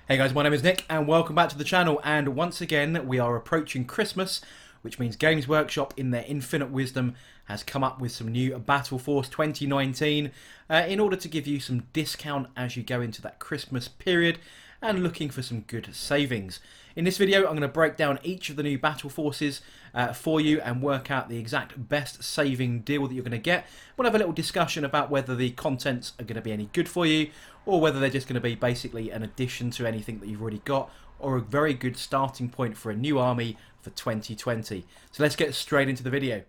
Hey guys, my name is Nick and welcome back to the channel, and once again we are approaching Christmas, which means Games Workshop in their infinite wisdom has come up with some new Battleforce 2019 in order to give you some discount as you go into that Christmas period and looking for some good savings. In this video I'm going to break down each of the new battle forces for you and work out the exact best saving deal that you're going to get. We'll have a little discussion about whether the contents are going to be any good for you or whether they're just going to be basically an addition to anything that you've already got or a very good starting point for a new army for 2020. So let's get straight into the video.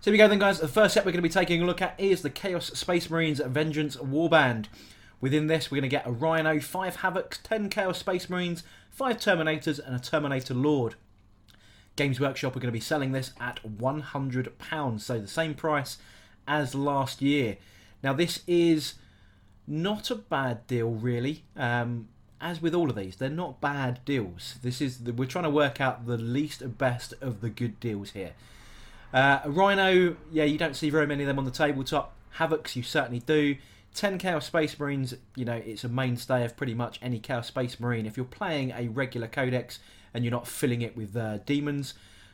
So here we go then guys, the first set we're going to be taking a look at is the Chaos Space Marines Vengeance Warband. Within this we're going to get a Rhino, 5 Havocs, 10 Chaos Space Marines, 5 Terminators and a Terminator Lord. Games Workshop are going to be selling this at £100, so the same price as last year. Now this is not a bad deal really, as with all of these, they're not bad deals. We're trying to work out the least best of the good deals here. A Rhino, yeah, you don't see very many of them on the tabletop. Havocs, you certainly do. 10 Chaos Space Marines, you know, it's a mainstay of pretty much any Chaos Space Marine. If you're playing a regular codex and you're not filling it with demons.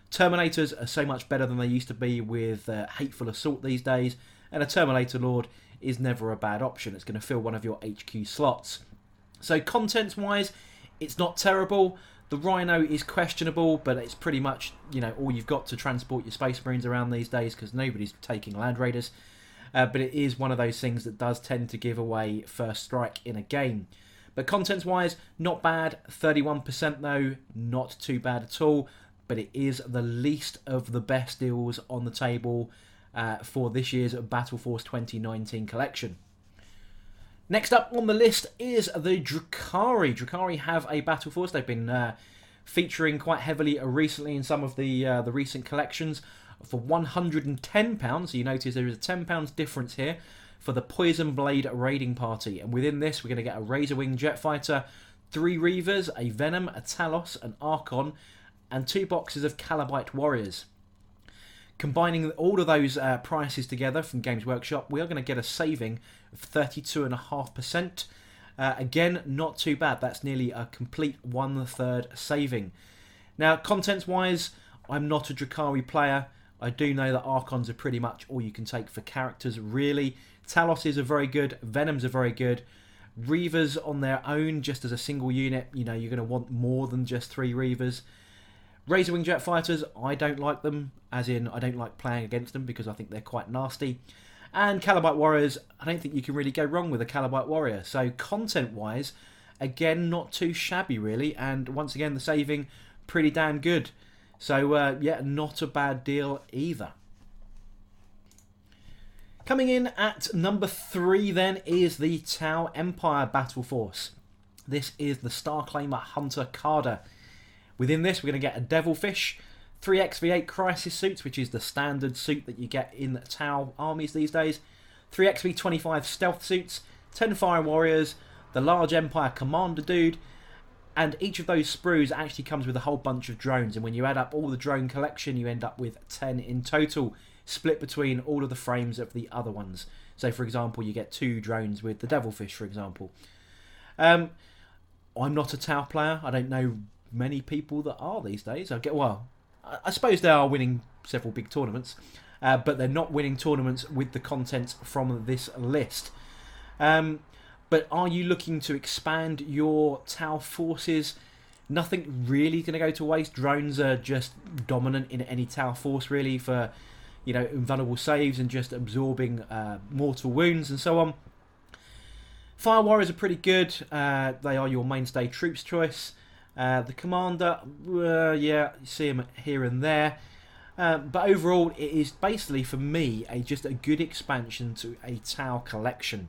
Terminators are so much better than they used to be with Hateful Assault these days. And a Terminator Lord is never a bad option. It's going to fill one of your HQ slots. So contents-wise, it's not terrible. The Rhino is questionable, but it's pretty much, you know, all you've got to transport your Space Marines around these days because nobody's taking Land Raiders. But it is one of those things that does tend to give away first strike in a game. But contents-wise, not bad. 31% though, not too bad at all. But it is the least of the best deals on the table for this year's Battleforce 2019 collection. Next up on the list is the Drukhari. Drukhari have a battle force. They've been featuring quite heavily recently in some of the recent collections for £110. So you notice there is a £10 difference here for the Poison Blade Raiding Party. And within this, we're going to get a Razor Wing Jet Fighter, 3 Reavers, a Venom, a Talos, an Archon, and 2 boxes of Calabite Warriors. Combining all of those prices together from Games Workshop, we are going to get a saving of 32.5%. Again, not too bad. That's nearly a complete 1/3 saving. Now, contents-wise, I'm not a Drukhari player. I do know that Archons are pretty much all you can take for characters, really. Taloses are very good. Venoms are very good. Reavers on their own, just as a single unit, you know, you're going to want more than just 3 Reavers. Razor Wing Jet Fighters, I don't like them, as in I don't like playing against them because I think they're quite nasty. And Calabite Warriors, I don't think you can really go wrong with a Calabite Warrior. So content-wise, again, not too shabby really, and once again the saving, pretty damn good. So yeah, not a bad deal either. Coming in at number 3 then is the Tau Empire Battleforce. This is the Star Claimer Hunter Carder. Within this, we're going to get a Devilfish, 3 XV8 Crisis Suits, which is the standard suit that you get in Tau armies these days, 3 XV25 Stealth Suits, 10 Fire Warriors, the large Empire Commander Dude, and each of those sprues actually comes with a whole bunch of drones, and when you add up all the drone collection, you end up with 10 in total, split between all of the frames of the other ones. So, for example, you get 2 drones with the Devilfish, for example. I'm not a Tau player. I don't know many people that are these days. I suppose they are winning several big tournaments, but they're not winning tournaments with the contents from this list. But are you looking to expand your Tau forces? Nothing really going to go to waste. Drones are just dominant in any Tau force really for, you know, invulnerable saves and just absorbing mortal wounds and so on. Fire Warriors are pretty good. They are your mainstay troops choice. The Commander, yeah, you see him here and there. But overall, it is basically, for me, just a good expansion to a Tau collection.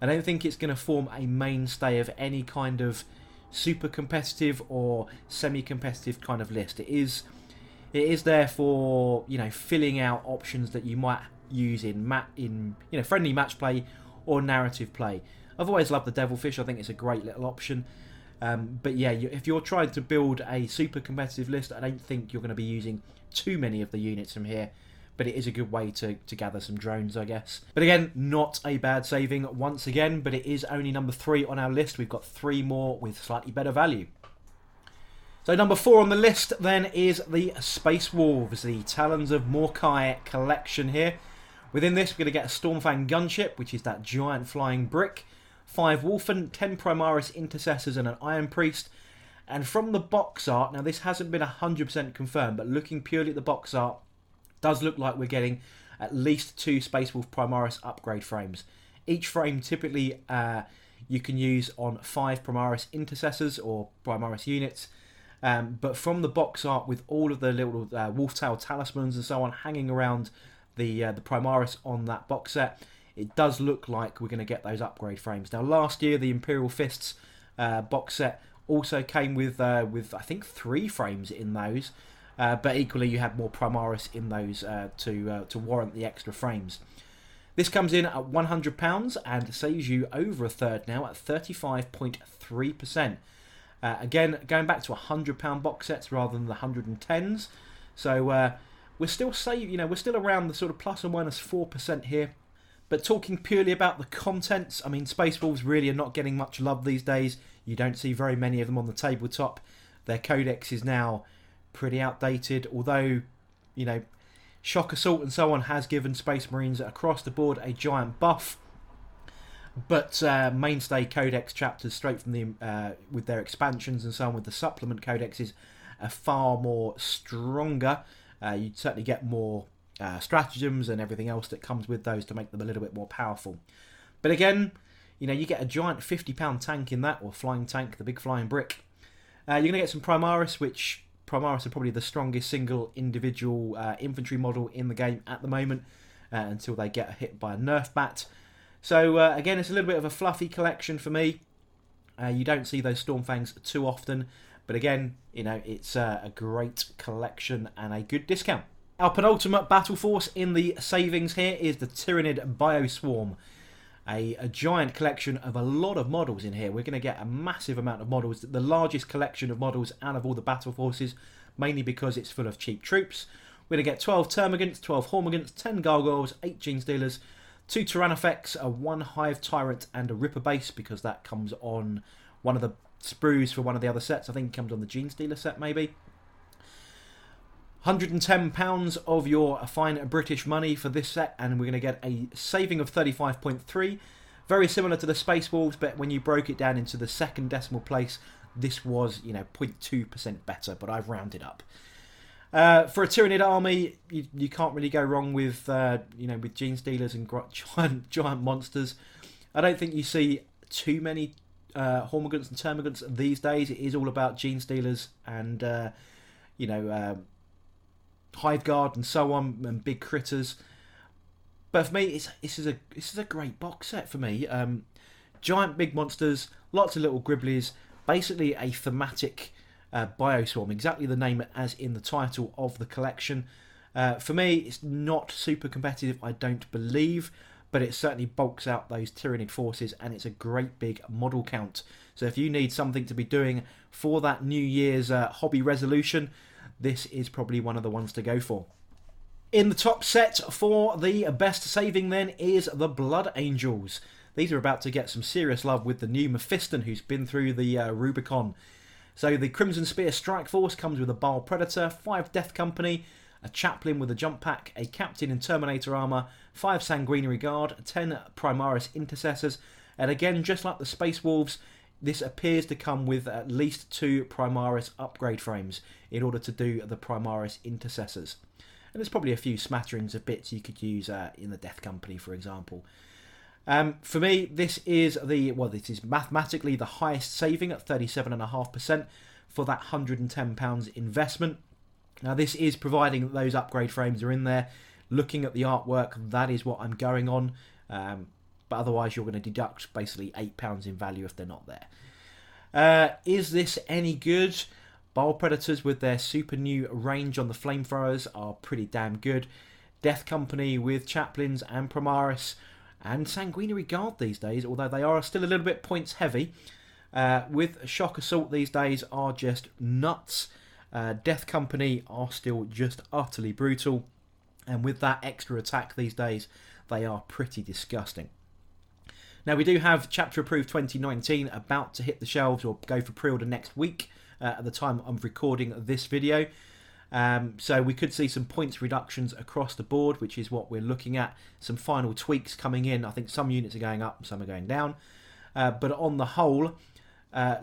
I don't think it's going to form a mainstay of any kind of super competitive or semi-competitive kind of list. It is there for, you know, filling out options that you might use in friendly match play or narrative play. I've always loved the Devilfish. I think it's a great little option. But yeah, if you're trying to build a super competitive list, I don't think you're going to be using too many of the units from here. But it is a good way to gather some drones, I guess. But again, not a bad saving once again, but it is only number 3 on our list. We've got 3 more with slightly better value. So number 4 on the list then is the Space Wolves, the Talons of Morkai collection here. Within this, we're going to get a Stormfang gunship, which is that giant flying brick, 5 Wolfen, 10 Primaris Intercessors and an Iron Priest. And from the box art, now this hasn't been 100% confirmed, but looking purely at the box art, does look like we're getting at least 2 Space Wolf Primaris upgrade frames. Each frame typically you can use on 5 Primaris Intercessors or Primaris units. But from the box art, with all of the little Wolftail talismans and so on hanging around the Primaris on that box set, it does look like we're going to get those upgrade frames. Now last year the Imperial Fists box set also came with I think 3 frames in those. But equally, you have more Primaris in those to warrant the extra frames. This comes in at £100 and saves you over a third now at 35.3%. Again, going back to £100 box sets rather than the 110s. So we're still we're still around the sort of plus or minus 4% here. But talking purely about the contents, I mean, Space Wolves really are not getting much love these days. You don't see very many of them on the tabletop. Their codex is now pretty outdated, although, you know, Shock Assault and so on has given Space Marines across the board a giant buff, but mainstay codex chapters straight from the with their expansions and so on, with the supplement codexes, are far more stronger. You'd certainly get more stratagems and everything else that comes with those to make them a little bit more powerful. But again, you know, you get a giant £50 tank in that, or flying tank, the big flying brick. You're going to get some Primaris, which Primaris are probably the strongest single individual infantry model in the game at the moment, until they get hit by a nerf bat. So again, it's a little bit of a fluffy collection for me. You don't see those Stormfangs too often, but again, you know, it's a great collection and a good discount. Our penultimate battle force in the savings here is the Tyrannid Bioswarm. A giant collection of a lot of models in here. We're going to get a massive amount of models, the largest collection of models out of all the battle forces, mainly because it's full of cheap troops. We're going to get 12 Termagants, 12 Hormagaunts, 10 Gargoyles, 8 Gene Stealers, 2 Tyrannofex, a 1 Hive Tyrant and a Ripper Base, because that comes on one of the sprues for one of the other sets. I think it comes on the Gene Stealer set maybe. £110 of your fine British money for this set, and we're going to get a saving of 35.3. Very similar to the Space Wolves, but when you broke it down into the second decimal place, this was, you know, 0.2% better, but I've rounded up. For a Tyrannid army, you can't really go wrong with you know, with Gene Stealers and giant monsters. I don't think you see too many Hormagaunts and Termagants these days. It is all about Gene Stealers and you know, Hive Guard and so on, and big critters. But for me, this is a great box set for me. Giant big monsters, lots of little gribblies, basically a thematic Bioswarm, exactly the name as in the title of the collection. For me, it's not super competitive, I don't believe, but it certainly bulks out those Tyrannid forces, and it's a great big model count. So if you need something to be doing for that New Year's hobby resolution, this is probably one of the ones to go for. In the top set for the best saving then is the Blood Angels. These are about to get some serious love with the new Mephiston, who's been through the Rubicon. So the Crimson Spear Strike Force comes with a Bile Predator, 5 Death Company, a Chaplain with a Jump Pack, a Captain in Terminator Armour, 5 Sanguinary Guard, 10 Primaris Intercessors, and again, just like the Space Wolves, this appears to come with at least 2 Primaris upgrade frames in order to do the Primaris Intercessors. And there's probably a few smatterings of bits you could use in the Death Company, for example. For me, this is this is mathematically the highest saving at 37.5% for that £110 investment. Now, this is providing that those upgrade frames are in there. Looking at the artwork, that is what I'm going on. But otherwise, you're going to deduct basically £8 in value if they're not there. Is this any good? Bile Predators with their super new range on the flamethrowers are pretty damn good. Death Company with Chaplains and Primaris and Sanguinary Guard these days, although they are still a little bit points heavy. with Shock Assault these days are just nuts. Death Company are still just utterly brutal. And with that extra attack these days, they are pretty disgusting. Now we do have Chapter Approved 2019 about to hit the shelves or go for pre-order next week at the time I'm recording this video. So we could see some points reductions across the board, which is what we're looking at. Some final tweaks coming in. I think some units are going up, some are going down. But on the whole,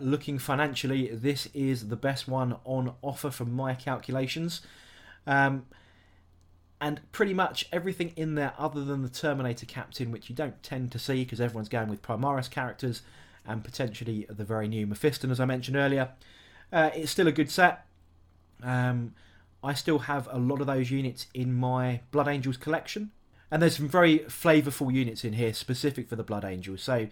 looking financially, this is the best one on offer from my calculations. And pretty much everything in there other than the Terminator Captain, which you don't tend to see because everyone's going with Primaris characters and potentially the very new Mephiston, as I mentioned earlier. It's still a good set. I still have a lot of those units in my Blood Angels collection. And there's some very flavourful units in here specific for the Blood Angels. So,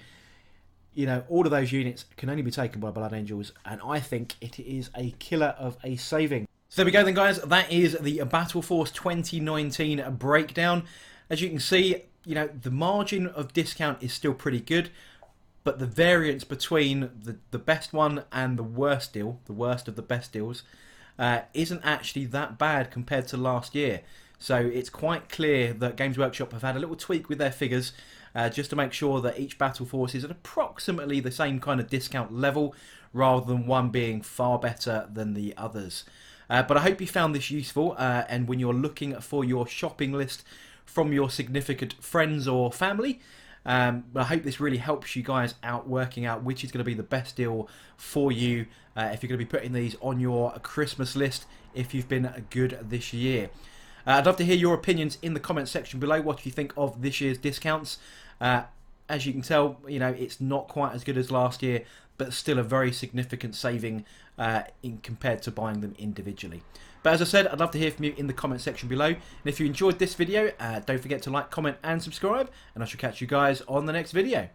you know, all of those units can only be taken by Blood Angels, and I think it is a killer of a saving. So there we go then, guys. That is the Battleforce 2019 breakdown. As you can see, you know, the margin of discount is still pretty good, but the variance between the best one and the worst deal, the worst of the best deals, isn't actually that bad compared to last year. So it's quite clear that Games Workshop have had a little tweak with their figures just to make sure that each Battleforce is at approximately the same kind of discount level, rather than one being far better than the others. But I hope you found this useful, and when you're looking for your shopping list from your significant friends or family, I hope this really helps you guys out working out which is going to be the best deal for you if you're going to be putting these on your Christmas list if you've been good this year. I'd love to hear your opinions in the comments section below. What do you think of this year's discounts? As you can tell, you know, it's not quite as good as last year, but still a very significant saving in compared to buying them individually. But as I said, I'd love to hear from you in the comment section below. And if you enjoyed this video, don't forget to like, comment and subscribe, and I shall catch you guys on the next video.